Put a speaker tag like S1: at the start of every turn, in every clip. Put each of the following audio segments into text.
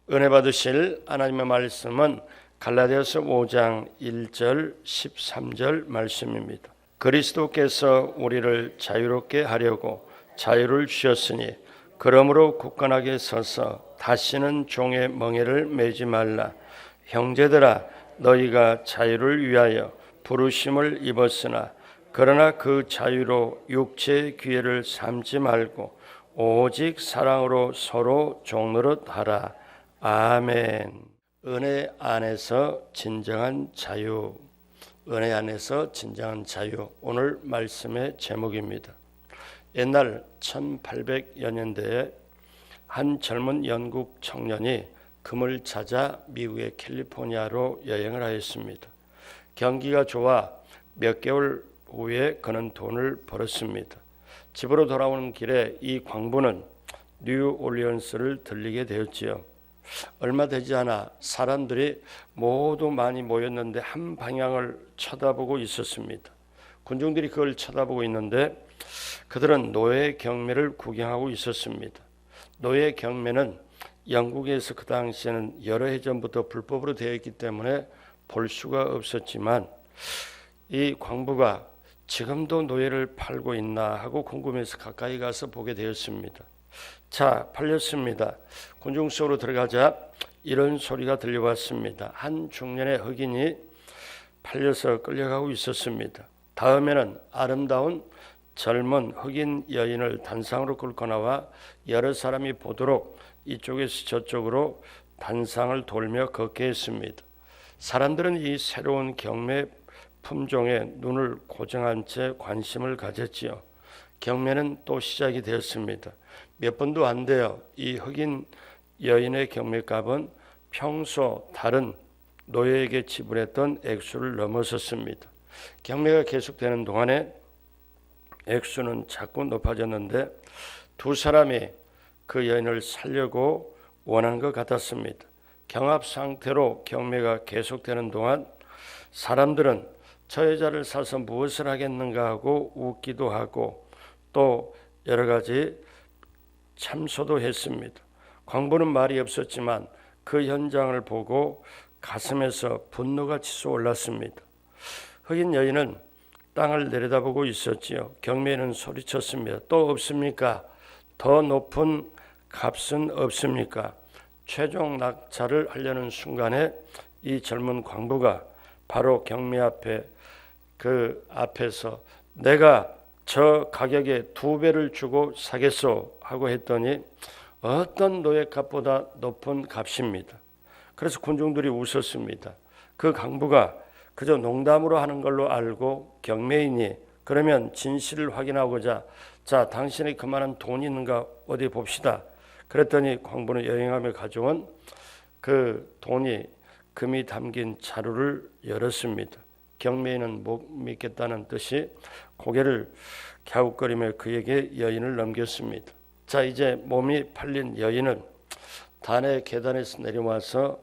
S1: 은혜 받으실 하나님의 말씀은 갈라디아서 5장 1절 13절 말씀입니다. 그리스도께서 우리를 자유롭게 하려고 자유를 주셨으니 그러므로 굳건하게 서서 다시는 종의 멍에를 매지 말라. 형제들아, 너희가 자유를 위하여 부르심을 입었으나 그러나 그 자유로 육체의 기회를 삼지 말고 오직 사랑으로 서로 종노릇 하라. 아멘. 은혜 안에서 진정한 자유. 은혜 안에서 진정한 자유. 오늘 말씀의 제목입니다. 옛날 1800여 년대에 한 젊은 영국 청년이 금을 찾아 미국의 캘리포니아로 여행을 하였습니다. 경기가 좋아 몇 개월 후에 그는 돈을 벌었습니다. 집으로 돌아오는 길에 이 광부는 뉴올리언스를 들리게 되었지요. 얼마 되지 않아 사람들이 모두 많이 모였는데 한 방향을 쳐다보고 있었습니다. 군중들이 그걸 쳐다보고 있는데 그들은 노예 경매를 구경하고 있었습니다. 노예 경매는 영국에서 그 당시에는 여러 해 전부터 불법으로 되어 있기 때문에 볼 수가 없었지만 이 광부가 지금도 노예를 팔고 있나 하고 궁금해서 가까이 가서 보게 되었습니다. 자, 팔렸습니다. 군중 속으로 들어가자 이런 소리가 들려왔습니다. 한 중년의 흑인이 팔려서 끌려가고 있었습니다. 다음에는 아름다운 젊은 흑인 여인을 단상으로 끌고 나와 여러 사람이 보도록 이쪽에서 저쪽으로 단상을 돌며 걷게 했습니다. 사람들은 이 새로운 경매 품종에 눈을 고정한 채 관심을 가졌지요. 경매는 또 시작이 되었습니다. 몇 번도 안 돼요. 이 흑인 여인의 경매값은 평소 다른 노예에게 지불했던 액수를 넘어섰습니다. 경매가 계속되는 동안에 액수는 자꾸 높아졌는데 두 사람이 그 여인을 살려고 원한 것 같았습니다. 경합 상태로 경매가 계속되는 동안 사람들은 저 여자를 사서 무엇을 하겠는가 하고 웃기도 하고 또 여러 가지 참소도 했습니다. 광부는 말이 없었지만 그 현장을 보고 가슴에서 분노가 치솟아 올랐습니다. 흑인 여인은 땅을 내려다보고 있었지요. 경매는 소리쳤습니다. 또 없습니까? 더 높은 값은 없습니까? 최종 낙찰을 하려는 순간에 이 젊은 광부가 바로 경매 앞에 그 앞에서 내가 저 가격에 2배를 주고 사겠소 하고 했더니 어떤 노예값보다 높은 값입니다. 그래서 군중들이 웃었습니다. 그 강부가 그저 농담으로 하는 걸로 알고 경매인이 그러면 진실을 확인하고자 자 당신이 그만한 돈이 있는가 어디 봅시다. 그랬더니 광부는 여행하며 가져온 그 돈이 금이 담긴 자루를 열었습니다. 경매인은 못 믿겠다는 듯이 고개를 갸웃거리며 그에게 여인을 넘겼습니다. 자 이제 몸이 팔린 여인은 단의 계단에서 내려와서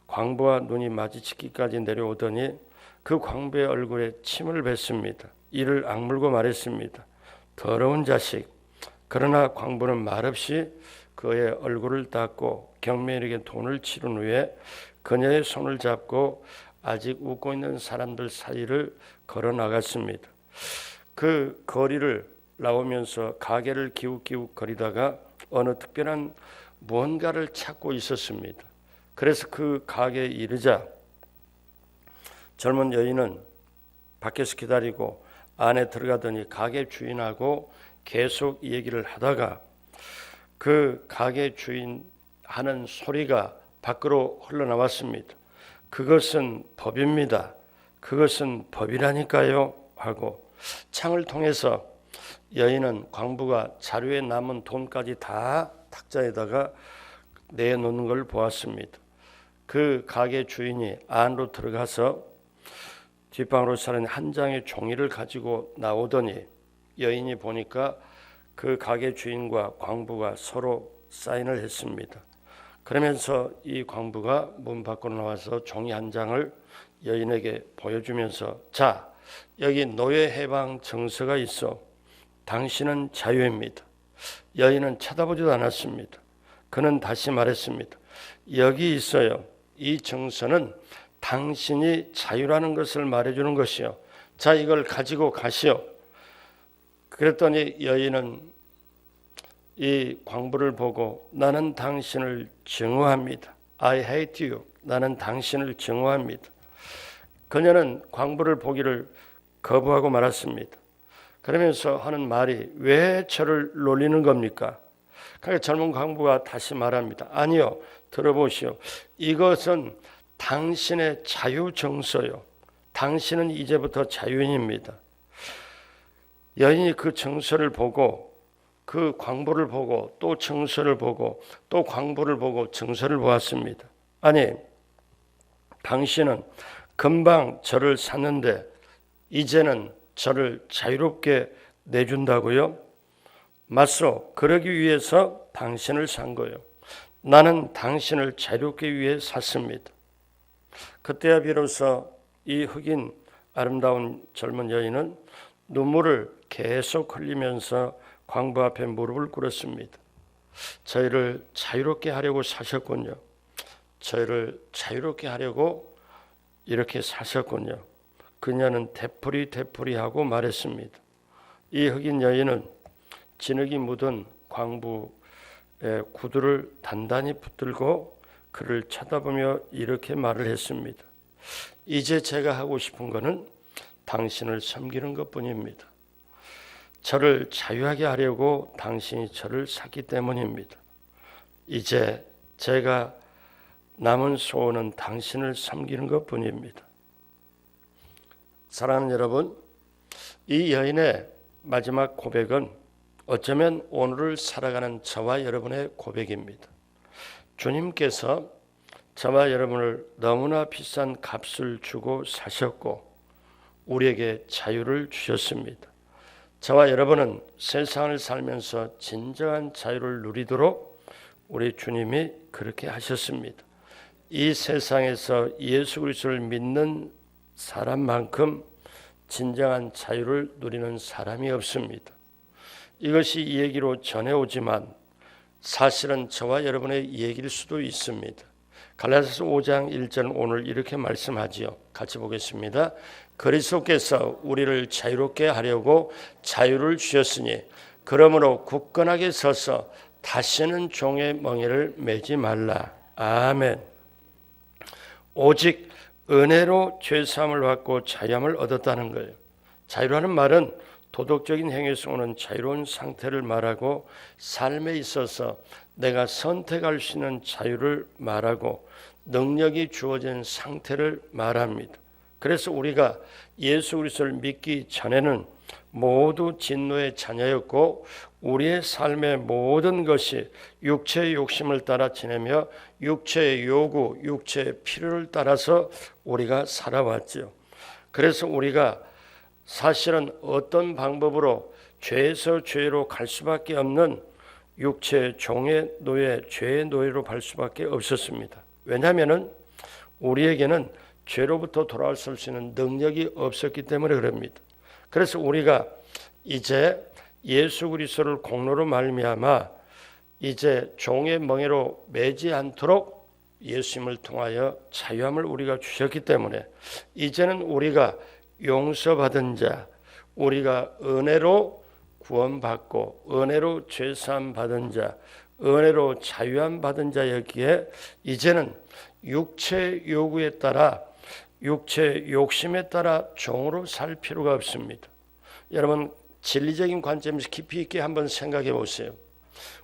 S1: 광부와 눈이 마주치기까지 내려오더니 그 광부의 얼굴에 침을 뱉습니다. 이를 악물고 말했습니다. 더러운 자식. 그러나 광부는 말없이 그의 얼굴을 닦고 경매인에게 돈을 치른 후에 그녀의 손을 잡고 아직 웃고 있는 사람들 사이를 걸어 나갔습니다. 그 거리를 나오면서 가게를 기웃기웃 거리다가 어느 특별한 무언가를 찾고 있었습니다. 그래서 그 가게에 이르자 젊은 여인은 밖에서 기다리고 안에 들어가더니 가게 주인하고 계속 얘기를 하다가 그 가게 주인 하는 소리가 밖으로 흘러나왔습니다. 그것은 법입니다. 그것은 법이라니까요 하고 창을 통해서 여인은 광부가 자루에 남은 돈까지 다 탁자에다가 내놓는 걸 보았습니다. 그 가게 주인이 안으로 들어가서 뒷방으로 사는 한 장의 종이를 가지고 나오더니 여인이 보니까 그 가게 주인과 광부가 서로 사인을 했습니다. 그러면서 이 광부가 문 밖으로 나와서 종이 한 장을 여인에게 보여주면서 자 여기 노예 해방 정서가 있어. 당신은 자유입니다. 여인은 쳐다보지도 않았습니다. 그는 다시 말했습니다. 여기 있어요. 이 정서는 당신이 자유라는 것을 말해주는 것이요. 자, 이걸 가지고 가시오. 그랬더니 여인은 이 광부를 보고 나는 당신을 증오합니다. I hate you. 나는 당신을 증오합니다. 그녀는 광부를 보기를 거부하고 말았습니다. 그러면서 하는 말이 왜 저를 놀리는 겁니까? 그러니까 젊은 광부가 다시 말합니다. 아니요. 들어보시오. 이것은 당신의 자유 정서요. 당신은 이제부터 자유인입니다. 여인이 그 정서를 보고 그 광부를 보고 또 정서를 보고 또 광부를 보고 정서를 보았습니다. 아니, 당신은 금방 저를 샀는데 이제는 저를 자유롭게 내준다고요? 맞소. 그러기 위해서 당신을 산 거예요. 나는 당신을 자유롭게 위해 샀습니다. 그때야 비로소 이 흑인 아름다운 젊은 여인은 눈물을 계속 흘리면서 광부 앞에 무릎을 꿇었습니다. 저희를 자유롭게 하려고 사셨군요. 저희를 자유롭게 하려고 이렇게 사셨군요. 그녀는 되풀이하고 말했습니다. 이 흑인 여인은 진흙이 묻은 광부의 구두를 단단히 붙들고 그를 쳐다보며 이렇게 말을 했습니다. 이제 제가 하고 싶은 것은 당신을 섬기는 것뿐입니다. 저를 자유하게 하려고 당신이 저를 샀기 때문입니다. 이제 제가 남은 소원은 당신을 섬기는 것뿐입니다. 사랑하는 여러분, 이 여인의 마지막 고백은 어쩌면 오늘을 살아가는 저와 여러분의 고백입니다. 주님께서 저와 여러분을 너무나 비싼 값을 주고 사셨고 우리에게 자유를 주셨습니다. 저와 여러분은 세상을 살면서 진정한 자유를 누리도록 우리 주님이 그렇게 하셨습니다. 이 세상에서 예수 그리스도를 믿는 사람만큼 진정한 자유를 누리는 사람이 없습니다. 이것이 이 얘기로 전해오지만 사실은 저와 여러분의 이 얘기일 수도 있습니다. 갈라디아서 5장 1절 오늘 이렇게 말씀하지요. 같이 보겠습니다. 그리스도께서 우리를 자유롭게 하려고 자유를 주셨으니 그러므로 굳건하게 서서 다시는 종의 멍에를 매지 말라. 아멘. 오직 은혜로 죄사함을 받고 자유함을 얻었다는 거예요. 자유라는 말은 도덕적인 행위에서 오는 자유로운 상태를 말하고 삶에 있어서 내가 선택할 수 있는 자유를 말하고 능력이 주어진 상태를 말합니다. 그래서 우리가 예수 그리스도를 믿기 전에는 모두 진노의 자녀였고 우리의 삶의 모든 것이 육체의 욕심을 따라 지내며 육체의 요구, 육체의 필요를 따라서 우리가 살아왔죠. 그래서 우리가 사실은 어떤 방법으로 죄에서 죄로 갈 수밖에 없는 육체의 종의 노예, 죄의 노예로 갈 수밖에 없었습니다. 왜냐하면 우리에게는 죄로부터 돌아올 수 있는 능력이 없었기 때문에 그럽니다. 그래서 우리가 이제 예수 그리스도를 공로로 말미암아 이제 종의 멍에로 매지 않도록 예수님을 통하여 자유함을 우리가 주셨기 때문에 이제는 우리가 용서받은 자, 우리가 은혜로 구원받고 은혜로 죄사함 받은 자, 은혜로 자유함 받은 자였기에 이제는 육체 요구에 따라 육체 욕심에 따라 종으로 살 필요가 없습니다. 여러분 진리적인 관점에서 깊이 있게 한번 생각해 보세요.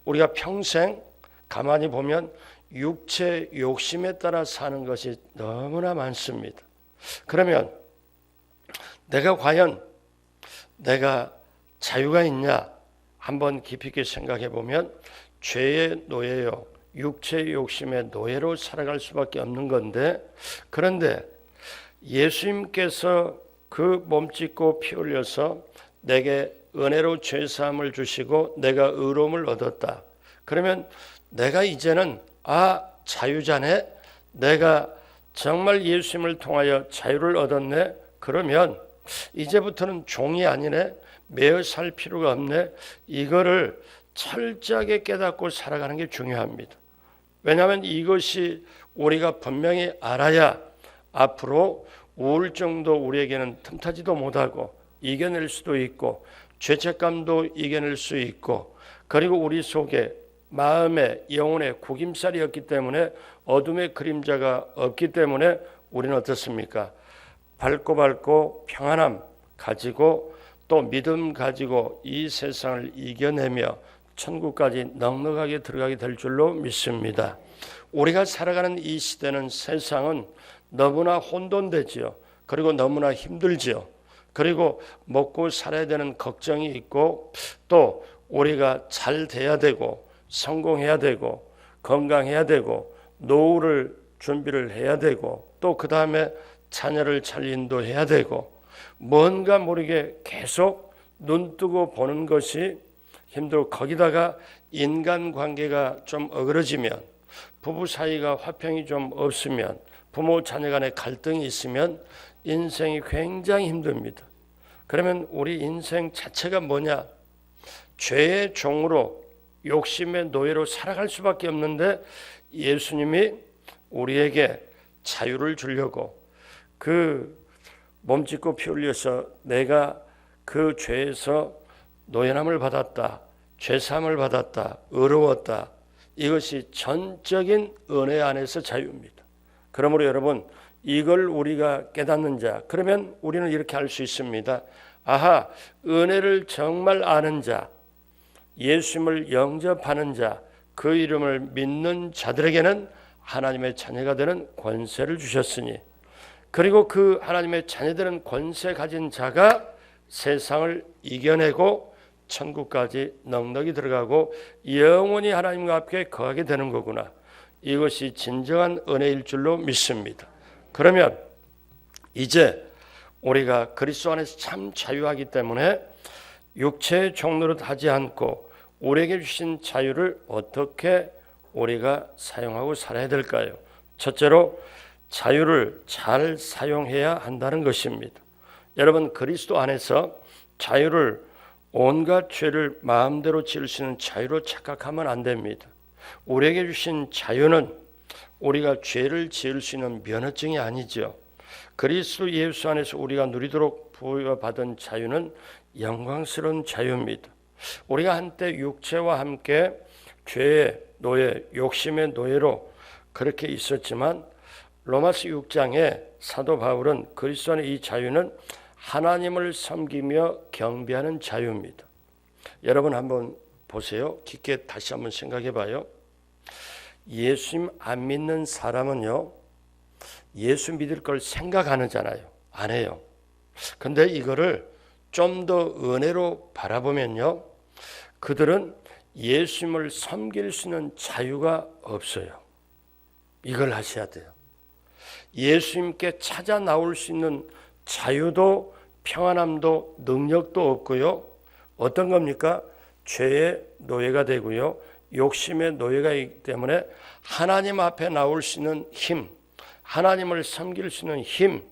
S1: 우리가 평생 가만히 보면 육체 욕심에 따라 사는 것이 너무나 많습니다. 그러면 내가 과연 내가 자유가 있냐 한번 깊이 있게 생각해 보면 죄의 노예요. 육체의 욕심의 노예로 살아갈 수밖에 없는 건데 그런데 예수님께서 그 몸짓고 피 흘려서 내게 은혜로 죄사함을 주시고 내가 의로움을 얻었다. 그러면 내가 이제는 자유자네. 내가 정말 예수님을 통하여 자유를 얻었네. 그러면 이제부터는 종이 아니네. 매어 살 필요가 없네. 이거를 철저하게 깨닫고 살아가는 게 중요합니다. 왜냐하면 이것이 우리가 분명히 알아야 앞으로 우울증도 우리에게는 틈타지도 못하고 이겨낼 수도 있고 죄책감도 이겨낼 수 있고, 그리고 우리 속에 마음에 영혼에 구김살이 없기 때문에 어둠의 그림자가 없기 때문에 우리는 어떻습니까? 밝고 평안함 가지고 또 믿음 가지고 이 세상을 이겨내며 천국까지 넉넉하게 들어가게 될 줄로 믿습니다. 우리가 살아가는 이 시대는, 세상은 너무나 혼돈되지요. 그리고 너무나 힘들지요. 그리고 먹고 살아야 되는 걱정이 있고, 또 우리가 잘 돼야 되고 성공해야 되고 건강해야 되고 노후를 준비를 해야 되고, 또 그 다음에 자녀를 잘 인도해야 되고, 뭔가 모르게 계속 눈뜨고 보는 것이 힘들고, 거기다가 인간관계가 좀 어그러지면, 부부 사이가 화평이 좀 없으면, 부모 자녀 간의 갈등이 있으면 인생이 굉장히 힘듭니다. 그러면 우리 인생 자체가 뭐냐? 죄의 종으로 욕심의 노예로 살아갈 수밖에 없는데, 예수님이 우리에게 자유를 주려고 그 몸짓고 피 흘려서 내가 그 죄에서 노연함을 받았다, 죄사함을 받았다, 의로웠다, 이것이 전적인 은혜 안에서 자유입니다. 그러므로 여러분, 이걸 우리가 깨닫는 자, 그러면 우리는 이렇게 할 수 있습니다. 아하, 은혜를 정말 아는 자, 예수님을 영접하는 자, 그 이름을 믿는 자들에게는 하나님의 자녀가 되는 권세를 주셨으니, 그리고 그 하나님의 자녀되는 권세 가진 자가 세상을 이겨내고 천국까지 넉넉히 들어가고 영원히 하나님과 함께 거하게 되는 거구나. 이것이 진정한 은혜일 줄로 믿습니다. 그러면 이제 우리가 그리스도 안에서 참 자유하기 때문에 육체의 종노릇 하지 않고 우리에게 주신 자유를 어떻게 우리가 사용하고 살아야 될까요? 첫째로 자유를 잘 사용해야 한다는 것입니다. 여러분, 그리스도 안에서 자유를 온갖 죄를 마음대로 지을 수 있는 자유로 착각하면 안 됩니다. 우리에게 주신 자유는 우리가 죄를 지을 수 있는 면허증이 아니죠. 그리스도 예수 안에서 우리가 누리도록 부여받은 자유는 영광스러운 자유입니다. 우리가 한때 육체와 함께 죄의 노예, 욕심의 노예로 그렇게 있었지만, 로마서 6장에 사도 바울은 그리스도 안의 이 자유는 하나님을 섬기며 경배하는 자유입니다. 여러분 한번 보세요. 깊게 다시 한번 생각해 봐요. 예수님 안 믿는 사람은요, 예수 믿을 걸 생각 안 하잖아요. 안 해요. 근데 이거를 좀 더 은혜로 바라보면요, 그들은 예수님을 섬길 수 있는 자유가 없어요. 이걸 하셔야 돼요. 예수님께 찾아 나올 수 있는 자유도 평안함도 능력도 없고요. 어떤 겁니까? 죄의 노예가 되고요. 욕심의 노예가 있기 때문에 하나님 앞에 나올 수 있는 힘, 하나님을 섬길 수 있는 힘,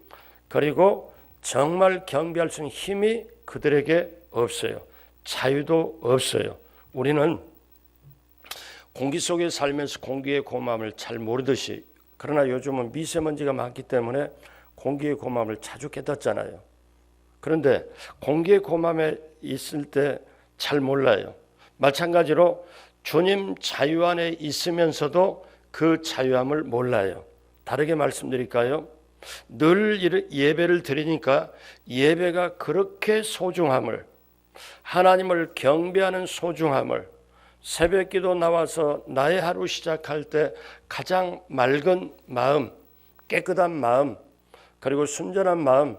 S1: 그리고 정말 경배할 수 있는 힘이 그들에게 없어요. 자유도 없어요. 우리는 공기 속에 살면서 공기의 고마움을 잘 모르듯이, 그러나 요즘은 미세먼지가 많기 때문에 공기의 고마움을 자주 깨닫잖아요. 그런데 공기의 고마움에 있을 때 잘 몰라요. 마찬가지로 주님 자유 안에 있으면서도 그 자유함을 몰라요. 다르게 말씀드릴까요? 늘 예배를 드리니까 예배가 그렇게 소중함을, 하나님을 경배하는 소중함을, 새벽기도 나와서 나의 하루 시작할 때 가장 맑은 마음, 깨끗한 마음, 그리고 순전한 마음,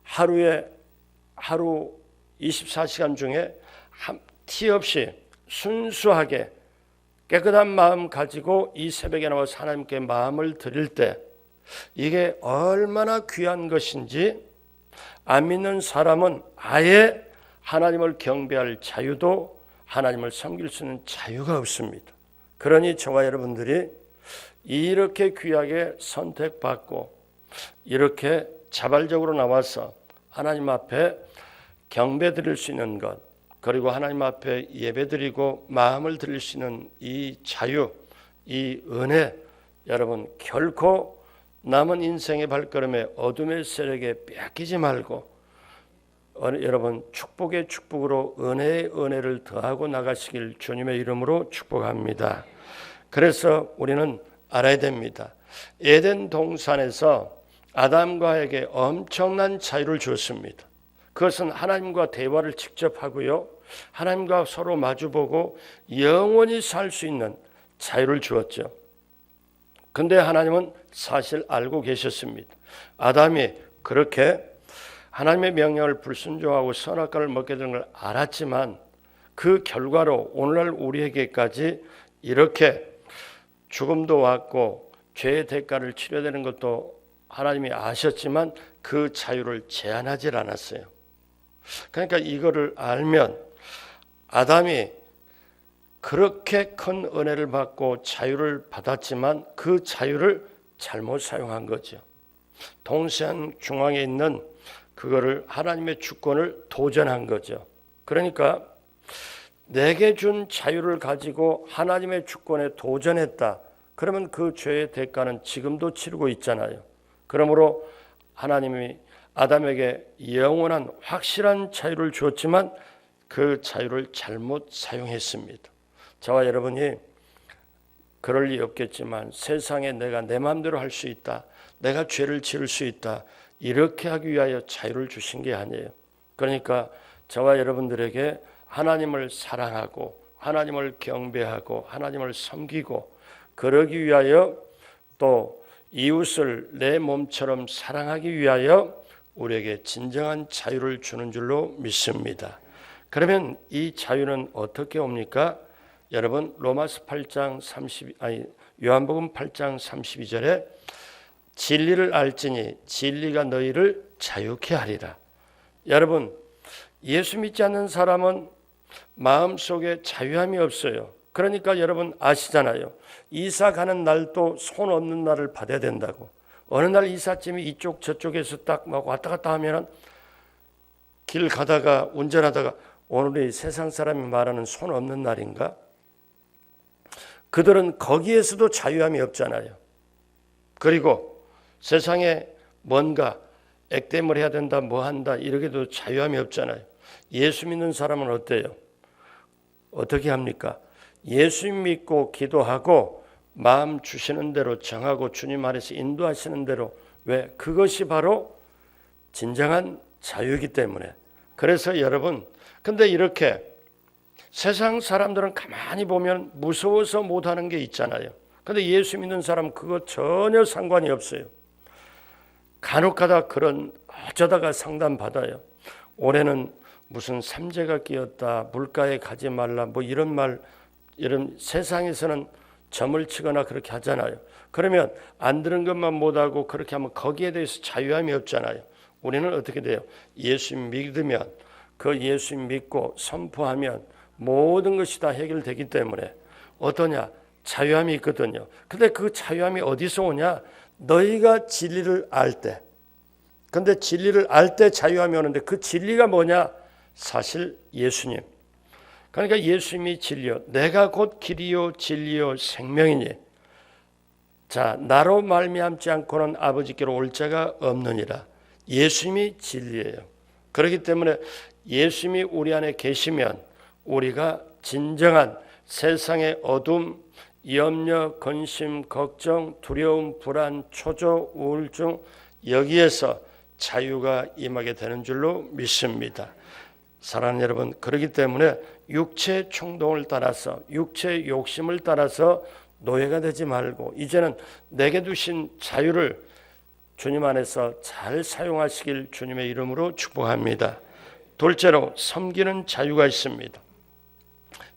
S1: 하루 24시간 중에 티 없이 순수하게 깨끗한 마음 가지고 이 새벽에 나와서 하나님께 마음을 드릴 때, 이게 얼마나 귀한 것인지 안 믿는 사람은 아예 하나님을 경배할 자유도, 하나님을 섬길 수 있는 자유가 없습니다. 그러니 저와 여러분들이 이렇게 귀하게 선택받고 이렇게 자발적으로 나와서 하나님 앞에 경배 드릴 수 있는 것, 그리고 하나님 앞에 예배 드리고 마음을 드릴 수 있는 이 자유, 이 은혜, 여러분 결코 남은 인생의 발걸음에 어둠의 세력에 빼앗기지 말고 여러분 축복의 축복으로 은혜의 은혜를 더하고 나가시길 주님의 이름으로 축복합니다. 그래서 우리는 알아야 됩니다. 에덴 동산에서 아담과 하에게 엄청난 자유를 주었습니다. 그것은 하나님과 대화를 직접 하고요, 하나님과 서로 마주보고 영원히 살 수 있는 자유를 주었죠. 근데 하나님은 사실 알고 계셨습니다. 아담이 그렇게 하나님의 명령을 불순종하고 선악과를 먹게 되는 걸 알았지만 그 결과로 오늘날 우리에게까지 이렇게 죽음도 왔고 죄의 대가를 치러야 되는 것도 하나님이 아셨지만 그 자유를 제한하지 않았어요. 그러니까 이거를 알면 아담이 그렇게 큰 은혜를 받고 자유를 받았지만 그 자유를 잘못 사용한 거죠. 동산 중앙에 있는 그거를 하나님의 주권을 도전한 거죠. 그러니까 내게 준 자유를 가지고 하나님의 주권에 도전했다. 그러면 그 죄의 대가는 지금도 치르고 있잖아요. 그러므로 하나님이 아담에게 영원한 확실한 자유를 주었지만 그 자유를 잘못 사용했습니다. 저와 여러분이 그럴 리 없겠지만 세상에 내가 내 마음대로 할 수 있다, 내가 죄를 지을 수 있다, 이렇게 하기 위하여 자유를 주신 게 아니에요. 그러니까 저와 여러분들에게 하나님을 사랑하고 하나님을 경배하고 하나님을 섬기고 그러기 위하여 또 이웃을 내 몸처럼 사랑하기 위하여 우리에게 진정한 자유를 주는 줄로 믿습니다. 그러면 이 자유는 어떻게 옵니까? 여러분 로마서 8장 요한복음 8장 32절에 진리를 알지니 진리가 너희를 자유케 하리라. 여러분 예수 믿지 않는 사람은 마음속에 자유함이 없어요. 그러니까 여러분 아시잖아요. 이사 가는 날도 손 없는 날을 받아야 된다고. 어느 날 이삿짐이 이쪽 저쪽에서 딱 막 왔다 갔다 하면 길 가다가 운전하다가 오늘이 세상 사람이 말하는 손 없는 날인가? 그들은 거기에서도 자유함이 없잖아요. 그리고 세상에 뭔가 액땜을 해야 된다, 뭐 한다 이렇게도 자유함이 없잖아요. 예수 믿는 사람은 어때요? 어떻게 합니까? 예수 믿고 기도하고 마음 주시는 대로 정하고 주님 안에서 인도하시는 대로. 왜? 그것이 바로 진정한 자유이기 때문에. 그래서 여러분, 근데 이렇게 세상 사람들은 가만히 보면 무서워서 못하는 게 있잖아요. 근데 예수 믿는 사람 그거 전혀 상관이 없어요. 간혹가다 그런 어쩌다가 상담 받아요. 올해는 무슨 삼재가 끼었다, 물가에 가지 말라, 뭐 이런 말, 이런 세상에서는 점을 치거나 그렇게 하잖아요. 그러면 안 들은 것만 못하고 그렇게 하면 거기에 대해서 자유함이 없잖아요. 우리는 어떻게 돼요? 예수 믿으면, 그 예수 믿고 선포하면 모든 것이 다 해결되기 때문에 어떠냐? 자유함이 있거든요. 근데 그 자유함이 어디서 오냐? 너희가 진리를 알 때. 근데 진리를 알 때 자유함이 오는데 그 진리가 뭐냐? 사실 예수님. 그러니까 예수님이 진리요, 내가 곧 길이요 진리요 생명이니 자 나로 말미암지 않고는 아버지께로 올 자가 없느니라. 예수님이 진리예요. 그렇기 때문에 예수님이 우리 안에 계시면 우리가 진정한 세상의 어둠, 염려, 근심, 걱정, 두려움, 불안, 초조, 우울증 여기에서 자유가 임하게 되는 줄로 믿습니다. 사랑하는 여러분, 그렇기 때문에 육체의 충동을 따라서 육체의 욕심을 따라서 노예가 되지 말고 이제는 내게 두신 자유를 주님 안에서 잘 사용하시길 주님의 이름으로 축복합니다. 둘째로 섬기는 자유가 있습니다.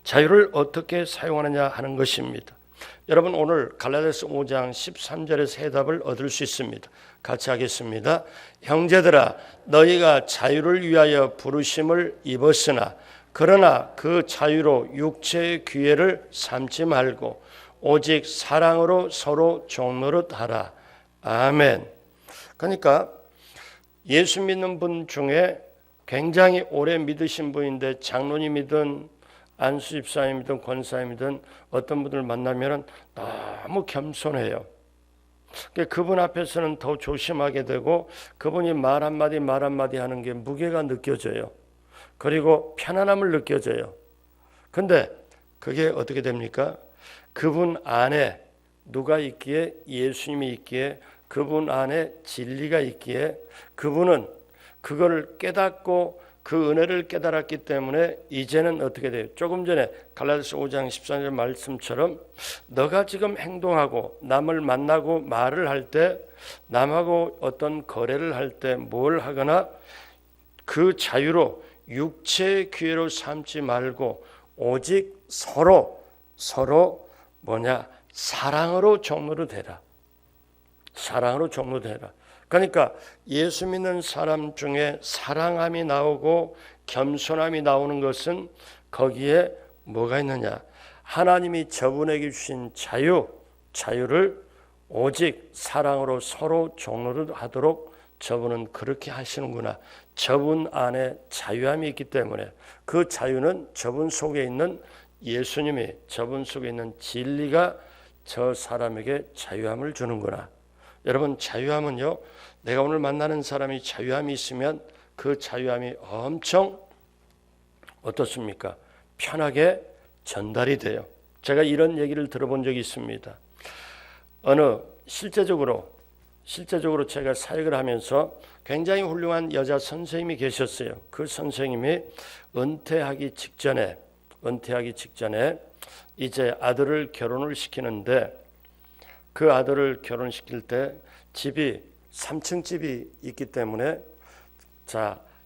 S1: 자유를 어떻게 사용하느냐 하는 것입니다. 여러분 오늘 갈라디아서 5장 13절에서 해답을 얻을 수 있습니다. 같이 하겠습니다. 형제들아 너희가 자유를 위하여 부르심을 입었으나 그러나 그 자유로 육체의 기회를 삼지 말고 오직 사랑으로 서로 종노릇 하라. 아멘. 그러니까 예수 믿는 분 중에 굉장히 오래 믿으신 분인데 장로님이든 안수집사님이든 권사님이든 어떤 분들 만나면 너무 겸손해요. 그분 앞에서는 더 조심하게 되고 그분이 말 한마디 하는 게 무게가 느껴져요. 그리고 편안함을 느껴져요. 근데 그게 어떻게 됩니까? 그분 안에 누가 있기에? 예수님이 있기에, 그분 안에 진리가 있기에, 그분은 그걸 깨닫고 그 은혜를 깨달았기 때문에 이제는 어떻게 돼요? 조금 전에 갈라디아서 5장 14절 말씀처럼 너가 지금 행동하고 남을 만나고 말을 할 때, 남하고 어떤 거래를 할 때 뭘 하거나 그 자유로 육체의 기회로 삼지 말고 오직 서로 사랑으로 종로로 되라. 사랑으로 종로로 되라. 그러니까 예수 믿는 사람 중에 사랑함이 나오고 겸손함이 나오는 것은 거기에 뭐가 있느냐? 하나님이 저분에게 주신 자유를 오직 사랑으로 서로 종로를 하도록 저분은 그렇게 하시는구나. 저분 안에 자유함이 있기 때문에 그 자유는 저분 속에 있는 예수님이, 저분 속에 있는 진리가 저 사람에게 자유함을 주는구나. 여러분, 자유함은요, 내가 오늘 만나는 사람이 자유함이 있으면 그 자유함이 엄청 어떻습니까? 편하게 전달이 돼요. 제가 이런 얘기를 들어본 적이 있습니다. 실제적으로 제가 사역을 하면서 굉장히 훌륭한 여자 선생님이 계셨어요. 그 선생님이 은퇴하기 직전에 이제 아들을 결혼을 시키는데, 그 아들을 결혼시킬 때 집이 3층 집이 있기 때문에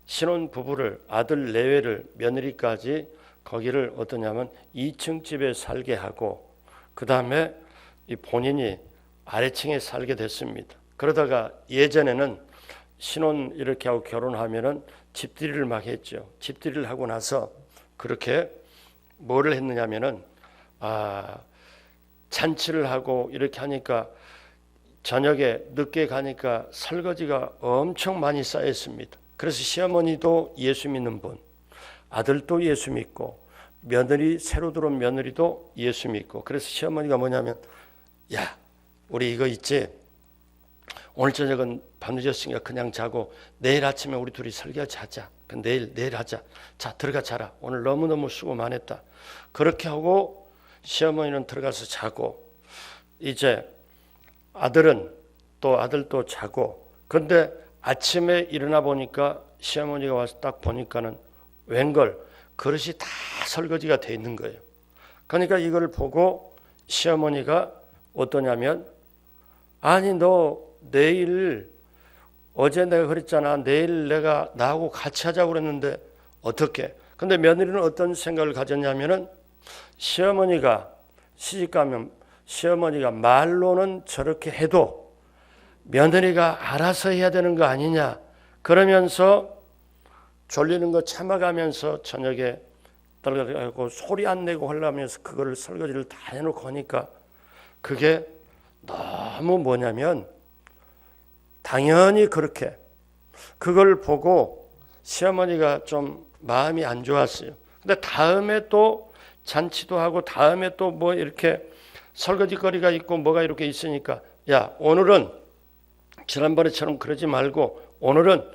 S1: 신혼 부부를, 아들 내외를, 며느리까지 거기를 어떠냐면 2층 집에 살게 하고, 그 다음에 본인이 아래층에 살게 됐습니다. 그러다가 예전에는 신혼 이렇게 하고 결혼하면은 집들이를 막 했죠. 집들이를 하고 나서 그렇게 뭐를 했느냐면은 잔치를 하고 이렇게 하니까 저녁에 늦게 가니까 설거지가 엄청 많이 쌓였습니다. 그래서 시어머니도 예수 믿는 분, 아들도 예수 믿고, 새로 들어온 며느리도 예수 믿고, 그래서 시어머니가 뭐냐면, 야, 우리 이거 있지? 오늘 저녁은 밤늦었으니까 그냥 자고 내일 아침에 우리 둘이 설거지 하자. 내일 하자. 자, 들어가 자라. 오늘 너무너무 수고 많았다. 그렇게 하고 시어머니는 들어가서 자고, 이제 아들도 자고. 근데 아침에 일어나 보니까 시어머니가 와서 딱 보니까는 웬걸 그릇이 다 설거지가 돼 있는 거예요. 그러니까 이걸 보고 시어머니가 어떠냐면, 아니 너 내일, 어제 내가 그랬잖아, 내일 내가 나하고 같이 하자고 그랬는데 어떻게? 근데 며느리는 어떤 생각을 가졌냐면은, 시집가면 시어머니가 말로는 저렇게 해도 며느리가 알아서 해야 되는 거 아니냐, 그러면서 졸리는 거 참아가면서 저녁에 떨어가고 소리 안 내고 하려면서 그거를 설거지를 다 해놓고 하니까 그게 너무 뭐냐면, 당연히 그렇게 그걸 보고 시어머니가 좀 마음이 안 좋았어요. 근데 다음에 또 잔치도 하고 다음에 또 뭐 이렇게 설거지거리가 있고 뭐가 이렇게 있으니까, 야, 오늘은 지난번에처럼 그러지 말고 오늘은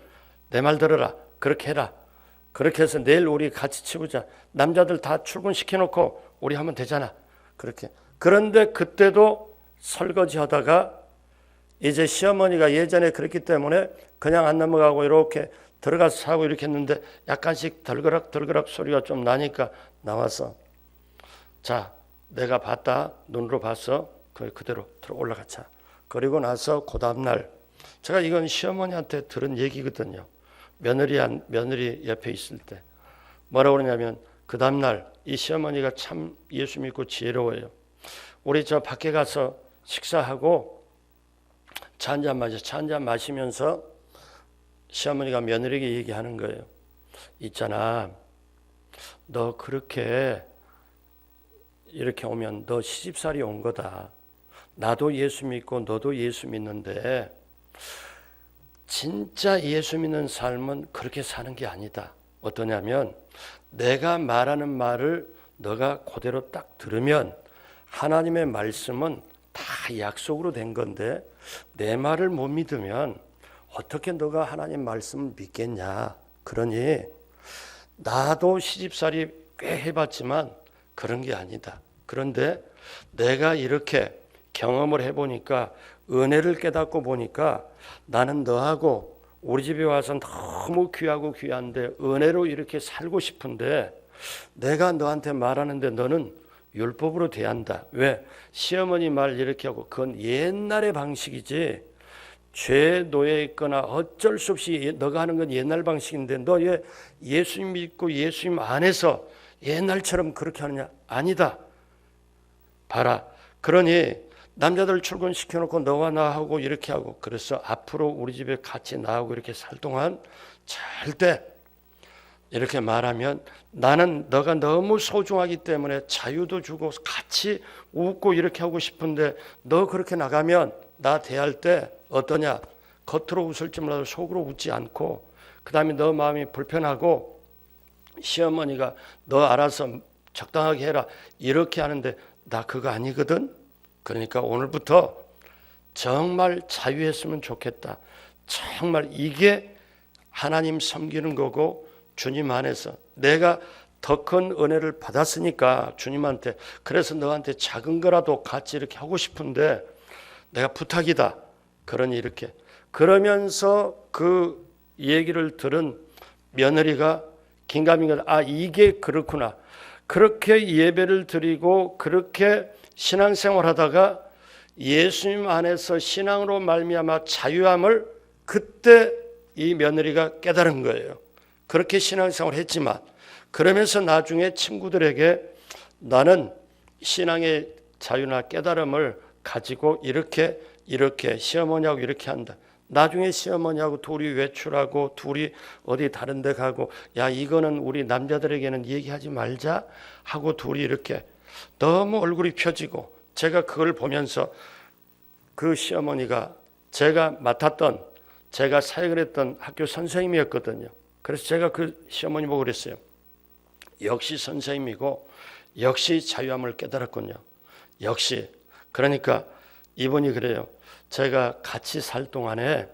S1: 내 말 들어라. 그렇게 해라. 그렇게 해서 내일 우리 같이 치우자. 남자들 다 출근시켜놓고 우리 하면 되잖아. 그렇게. 그런데 그때도 설거지 하다가 이제 시어머니가 예전에 그랬기 때문에 그냥 안 넘어가고 이렇게 들어가서 하고 이렇게 했는데 약간씩 덜그락 소리가 좀 나니까 나와서, 자, 내가 봤다. 눈으로 봤어. 그대로 들어 올라가자. 그리고 나서 그 다음날, 제가 이건 시어머니한테 들은 얘기거든요. 며느리 옆에 있을 때 뭐라고 그러냐면, 그 다음날 이 시어머니가 참 예수 믿고 지혜로워요. 우리 저 밖에 가서 식사하고 차 한잔 마시면서 시어머니가 며느리에게 얘기하는 거예요. 있잖아, 너 그렇게 이렇게 오면 너 시집살이 온 거다. 나도 예수 믿고 너도 예수 믿는데 진짜 예수 믿는 삶은 그렇게 사는 게 아니다. 어떠냐면 내가 말하는 말을 너가 그대로 딱 들으면 하나님의 말씀은 다 약속으로 된 건데 내 말을 못 믿으면 어떻게 너가 하나님 말씀을 믿겠냐. 그러니 나도 시집살이 꽤 해봤지만 그런 게 아니다. 그런데 내가 이렇게 경험을 해보니까 은혜를 깨닫고 보니까 나는 너하고 우리 집에 와서 너무 귀하고 귀한데 은혜로 이렇게 살고 싶은데 내가 너한테 말하는데 너는 율법으로 대한다. 왜? 시어머니 말 이렇게 하고 그건 옛날의 방식이지 죄에 놓여 있거나 어쩔 수 없이 너가 하는 건 옛날 방식인데 너 왜 예수님 믿고 예수님 안에서 옛날처럼 그렇게 하느냐? 아니다. 봐라. 그러니 남자들 출근시켜놓고 너와 나하고 이렇게 하고 그래서 앞으로 우리 집에 같이 나하고 이렇게 살 동안 절대 이렇게 말하면 나는 너가 너무 소중하기 때문에 자유도 주고 같이 웃고 이렇게 하고 싶은데 너 그렇게 나가면 나 대할 때 어떠냐? 겉으로 웃을지 몰라도 속으로 웃지 않고 그 다음에 너 마음이 불편하고 시어머니가 너 알아서 적당하게 해라 이렇게 하는데 나 그거 아니거든. 그러니까 오늘부터 정말 자유했으면 좋겠다. 정말 이게 하나님 섬기는 거고 주님 안에서 내가 더 큰 은혜를 받았으니까 주님한테 그래서 너한테 작은 거라도 같이 이렇게 하고 싶은데 내가 부탁이다. 그러니 이렇게 그러면서 그 얘기를 들은 며느리가 긴가민가 아 이게 그렇구나. 그렇게 예배를 드리고 그렇게 신앙생활 하다가 예수님 안에서 신앙으로 말미암아 자유함을 그때 이 며느리가 깨달은 거예요. 그렇게 신앙생활을 했지만 그러면서 나중에 친구들에게 나는 신앙의 자유나 깨달음을 가지고 이렇게 시어머니하고 이렇게 한다. 나중에 시어머니하고 둘이 외출하고 둘이 어디 다른 데 가고 야 이거는 우리 남자들에게는 얘기하지 말자 하고 둘이 이렇게 너무 얼굴이 펴지고 제가 그걸 보면서 그 시어머니가 제가 맡았던 제가 사역을 했던 학교 선생님이었거든요. 그래서 제가 그 시어머니 보고 그랬어요. 역시 선생님이고 역시 자유함을 깨달았군요. 역시 그러니까 이분이 그래요. 제가 같이 살 동안에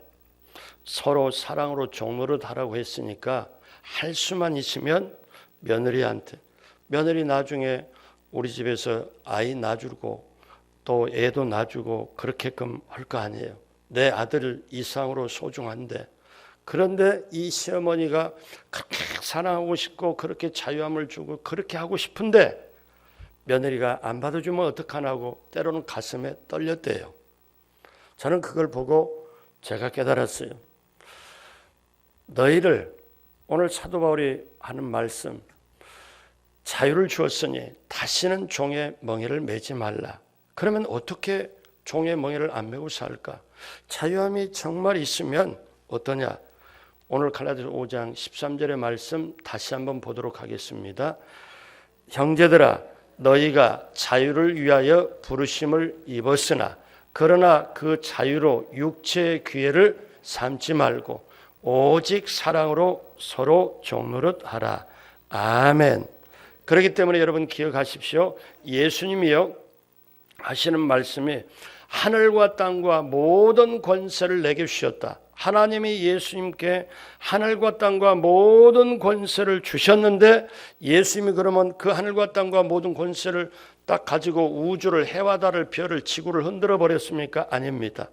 S1: 서로 사랑으로 종노릇하라고 했으니까 할 수만 있으면 며느리한테 며느리 나중에 우리 집에서 아이 낳아주고 또 애도 낳아주고 그렇게끔 할 거 아니에요. 내 아들 이상으로 소중한데 그런데 이 시어머니가 그렇게 사랑하고 싶고 그렇게 자유함을 주고 그렇게 하고 싶은데 며느리가 안 받아주면 어떡하냐고 때로는 가슴에 떨렸대요. 저는 그걸 보고 제가 깨달았어요. 너희를 오늘 사도 바울이 하는 말씀 자유를 주었으니 다시는 종의 멍에를 매지 말라. 그러면 어떻게 종의 멍에를 안 매고 살까? 자유함이 정말 있으면 어떠냐? 오늘 갈라디아서 5장 13절의 말씀 다시 한번 보도록 하겠습니다. 형제들아 너희가 자유를 위하여 부르심을 입었으나 그러나 그 자유로 육체의 기회를 삼지 말고 오직 사랑으로 서로 종노릇하라. 아멘. 그렇기 때문에 여러분 기억하십시오. 예수님이요 하시는 말씀이 하늘과 땅과 모든 권세를 내게 주셨다. 하나님이 예수님께 하늘과 땅과 모든 권세를 주셨는데 예수님이 그러면 그 하늘과 땅과 모든 권세를 딱 가지고 우주를 해와 달을 별을 지구를 흔들어 버렸습니까? 아닙니다.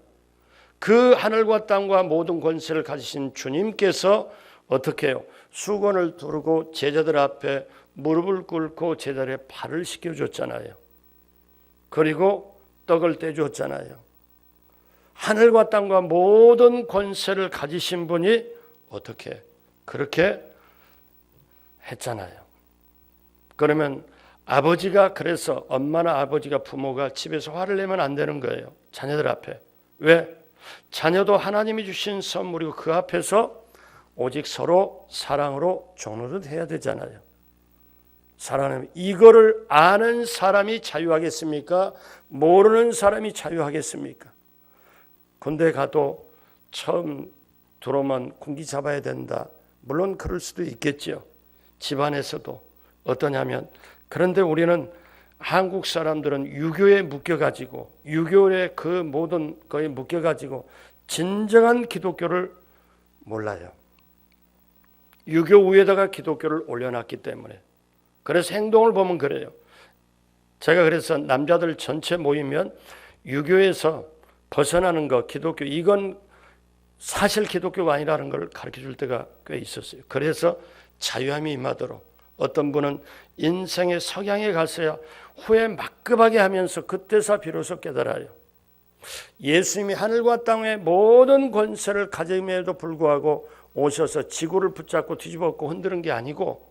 S1: 그 하늘과 땅과 모든 권세를 가지신 주님께서 어떻게 해요? 수건을 두르고 제자들 앞에 무릎을 꿇고 제자들의 발을 씻겨줬잖아요. 그리고 떡을 떼줬잖아요. 하늘과 땅과 모든 권세를 가지신 분이 어떻게 그렇게 했잖아요. 그러면 아버지가 그래서 엄마나 아버지가 부모가 집에서 화를 내면 안 되는 거예요. 자녀들 앞에. 왜? 자녀도 하나님이 주신 선물이고 그 앞에서 오직 서로 사랑으로 종노릇 해야 되잖아요. 사랑하는 이거를 아는 사람이 자유하겠습니까? 모르는 사람이 자유하겠습니까? 군대 가도 처음 들어오면 군기 잡아야 된다. 물론 그럴 수도 있겠죠. 집안에서도 어떠냐면, 그런데 우리는 한국 사람들은 유교에 묶여가지고, 유교의 그 모든 거에 묶여가지고 진정한 기독교를 몰라요. 유교 위에다가 기독교를 올려놨기 때문에. 그래서 행동을 보면 그래요. 제가 그래서 남자들 전체 모이면 유교에서 벗어나는 거, 기독교, 이건 사실 기독교가 아니라는 걸 가르쳐줄 때가 꽤 있었어요. 그래서 자유함이 임하도록, 어떤 분은 인생의 석양에 가서야 후회 막급하게 하면서 그때서 비로소 깨달아요. 예수님이 하늘과 땅의 모든 권세를 가짐에도 불구하고 오셔서 지구를 붙잡고 뒤집어엎고 흔드는 게 아니고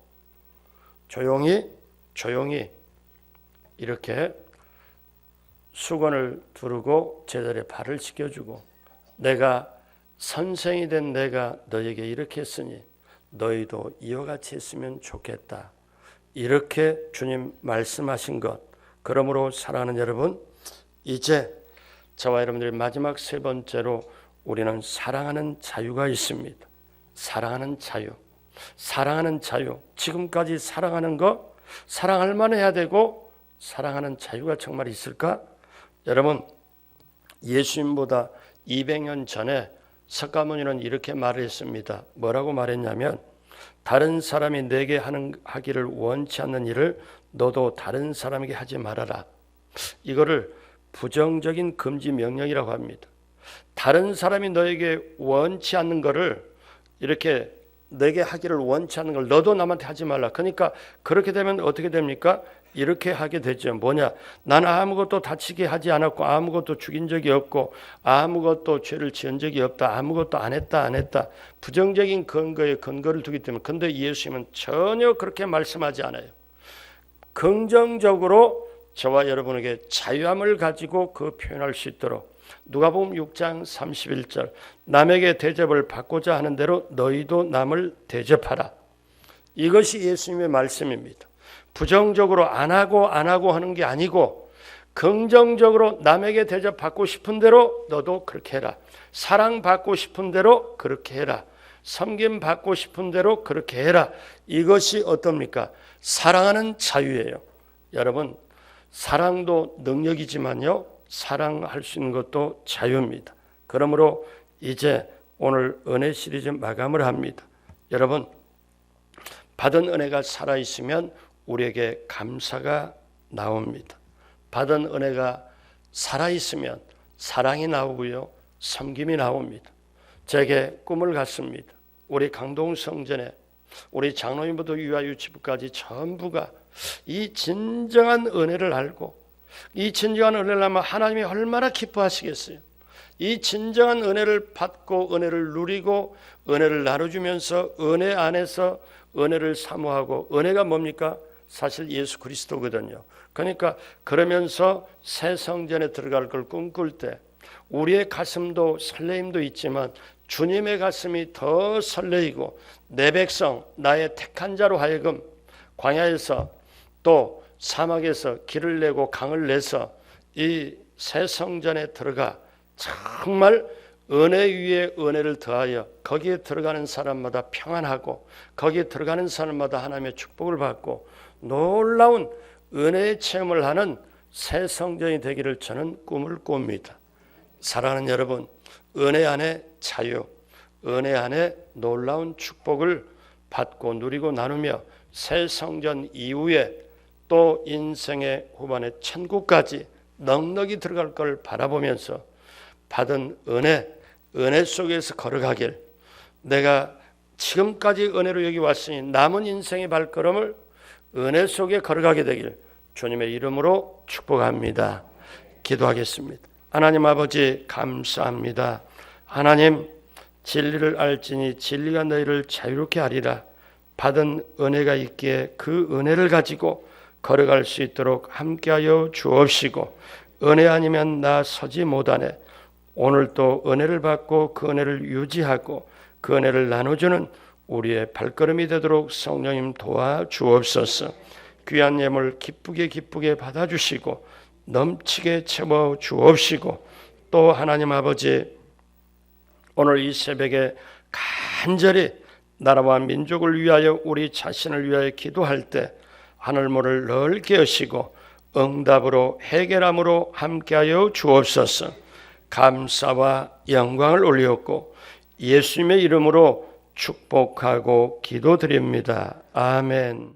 S1: 조용히 이렇게 수건을 두르고 제자리에 발을 씻겨주고, 내가 선생이 된 내가 너에게 이렇게 했으니 너희도 이와 같이 했으면 좋겠다. 이렇게 주님 말씀하신 것. 그러므로 사랑하는 여러분, 이제 저와 여러분들이 마지막 세 번째로 우리는 사랑하는 자유가 있습니다. 사랑하는 자유. 사랑하는 자유. 지금까지 사랑하는 거, 사랑할 만 해야 되고 사랑하는 자유가 정말 있을까? 여러분, 예수님보다 200년 전에 석가모니는 이렇게 말을 했습니다. 뭐라고 말했냐면, 다른 사람이 내게 하기를 원치 않는 일을 너도 다른 사람에게 하지 말아라. 이거를 부정적인 금지 명령이라고 합니다. 다른 사람이 너에게 원치 않는 거를, 이렇게 내게 하기를 원치 않는 걸 너도 남한테 하지 말라. 그러니까 그렇게 되면 어떻게 됩니까? 이렇게 하게 되죠. 뭐냐? 나는 아무것도 다치게 하지 않았고, 아무것도 죽인 적이 없고, 아무것도 죄를 지은 적이 없다. 아무것도 안 했다. 부정적인 근거에 근거를 두기 때문에. 그런데 예수님은 전혀 그렇게 말씀하지 않아요. 긍정적으로 저와 여러분에게 자유함을 가지고 그 표현할 수 있도록, 누가복음 6장 31절, 남에게 대접을 받고자 하는 대로 너희도 남을 대접하라. 이것이 예수님의 말씀입니다. 부정적으로 안 하고 하는 게 아니고, 긍정적으로 남에게 대접받고 싶은 대로 너도 그렇게 해라. 사랑받고 싶은 대로 그렇게 해라. 섬김받고 싶은 대로 그렇게 해라. 이것이 어떻습니까? 사랑하는 자유예요. 여러분, 사랑도 능력이지만요, 사랑할 수 있는 것도 자유입니다. 그러므로 이제 오늘 은혜 시리즈 마감을 합니다. 여러분, 받은 은혜가 살아있으면 우리에게 감사가 나옵니다. 받은 은혜가 살아있으면 사랑이 나오고요, 섬김이 나옵니다. 제게 꿈을 갖습니다. 우리 강동 성전에 우리 장로님부터 유아 유치부까지 전부가 이 진정한 은혜를 알고, 이 진정한 은혜를 알면 하나님이 얼마나 기뻐하시겠어요. 이 진정한 은혜를 받고 은혜를 누리고 은혜를 나눠주면서 은혜 안에서 은혜를 사모하고, 은혜가 뭡니까? 사실 예수 그리스도거든요. 그러니까 그러면서 새 성전에 들어갈 걸 꿈꿀 때 우리의 가슴도 설레임도 있지만 주님의 가슴이 더 설레이고, 내 백성, 나의 택한 자로 하여금 광야에서 또 사막에서 길을 내고 강을 내서 이 새 성전에 들어가 정말 은혜 위에 은혜를 더하여 거기에 들어가는 사람마다 평안하고, 거기에 들어가는 사람마다 하나님의 축복을 받고 놀라운 은혜의 체험을 하는 새 성전이 되기를 저는 꿈을 꿉니다. 사랑하는 여러분, 은혜 안에 자유, 은혜 안에 놀라운 축복을 받고 누리고 나누며 새 성전 이후에 또 인생의 후반에 천국까지 넉넉히 들어갈 걸 바라보면서 받은 은혜 속에서 걸어가길, 내가 지금까지 은혜로 여기 왔으니 남은 인생의 발걸음을 은혜 속에 걸어가게 되길 주님의 이름으로 축복합니다. 기도하겠습니다. 하나님 아버지, 감사합니다. 하나님, 진리를 알지니 진리가 너희를 자유롭게 하리라. 받은 은혜가 있기에 그 은혜를 가지고 걸어갈 수 있도록 함께하여 주옵시고, 은혜 아니면 나 서지 못하네. 오늘 또 은혜를 받고 그 은혜를 유지하고 그 은혜를 나눠주는 우리의 발걸음이 되도록 성령님 도와주옵소서. 귀한 예물 기쁘게 받아주시고 넘치게 채워 주옵시고, 또 하나님 아버지, 오늘 이 새벽에 간절히 나라와 민족을 위하여 우리 자신을 위하여 기도할 때 하늘문을 넓게 여시고 응답으로 해결함으로 함께하여 주옵소서. 감사와 영광을 올리었고 예수님의 이름으로 축복하고 기도드립니다. 아멘.